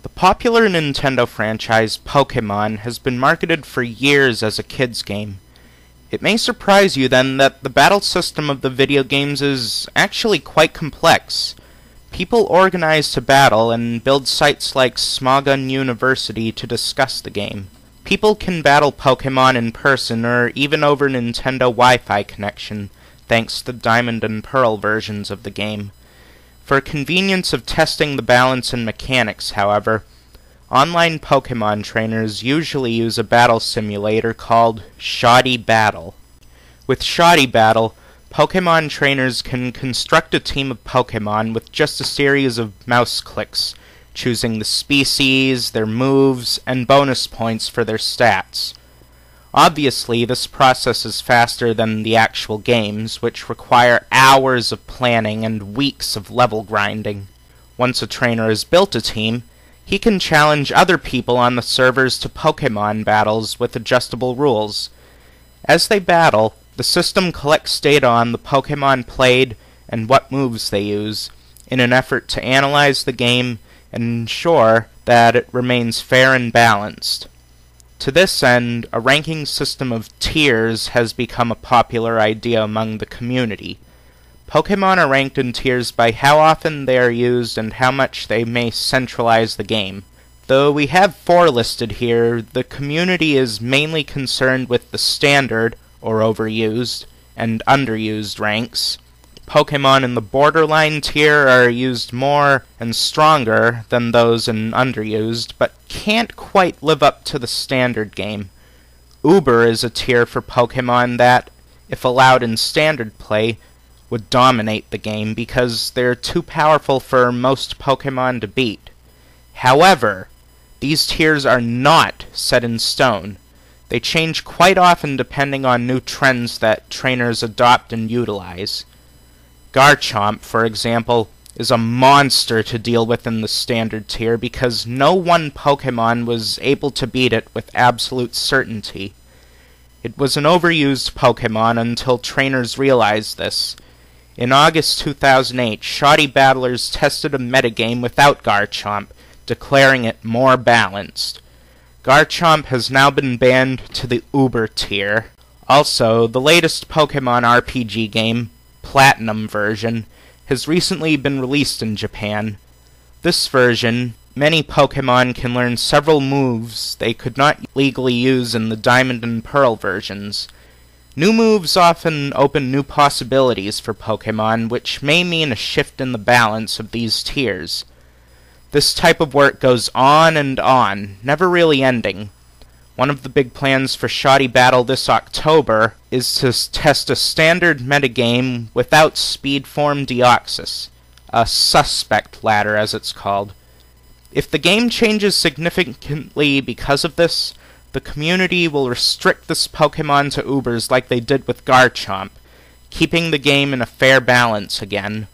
The popular Nintendo franchise Pokémon has been marketed for years as a kids game. It may surprise you then that the battle system of the video games is actually quite complex. People organize to battle and build sites like Smogon University to discuss the game. People can battle Pokémon in person or even over Nintendo Wi-Fi connection, thanks to Diamond and Pearl versions of the game. For convenience of testing the balance and mechanics, however, online Pokémon trainers usually use a battle simulator called ShoddyBattle. With ShoddyBattle, Pokémon trainers can construct a team of Pokémon with just a series of mouse clicks, choosing the species, their moves, and bonus points for their stats. Obviously, this process is faster than the actual games, which require hours of planning and weeks of level grinding. Once a trainer has built a team, he can challenge other people on the servers to Pokémon battles with adjustable rules. As they battle, the system collects data on the Pokémon played and what moves they use, in an effort to analyze the game and ensure that it remains fair and balanced. To this end, a ranking system of tiers has become a popular idea among the community. Pokémon are ranked in tiers by how often they are used and how much they may centralize the game. Though we have 4 listed here, the community is mainly concerned with the standard, or overused, and underused ranks. Pokémon in the borderline tier are used more and stronger than those in underused, but can't quite live up to the standard game. Uber is a tier for Pokémon that, if allowed in standard play, would dominate the game because they're too powerful for most Pokémon to beat. However, these tiers are not set in stone. They change quite often depending on new trends that trainers adopt and utilize. Garchomp, for example, is a monster to deal with in the standard tier because no one Pokémon was able to beat it with absolute certainty. It was an overused Pokémon until trainers realized this. In August 2008, shoddy battlers tested a metagame without Garchomp, declaring it more balanced. Garchomp has now been banned to the Uber tier. Also, the latest Pokémon RPG game, Platinum version, has recently been released in Japan. This version, many Pokémon can learn several moves they could not legally use in the Diamond and Pearl versions. New moves often open new possibilities for Pokémon, which may mean a shift in the balance of these tiers. This type of work goes on, never really ending. One of the big plans for ShoddyBattle this October is to test a standard metagame without speed form deoxys, a suspect ladder as it's called. If the game changes significantly because of this, the community will restrict this Pokémon to Ubers like they did with Garchomp, keeping the game in a fair balance again.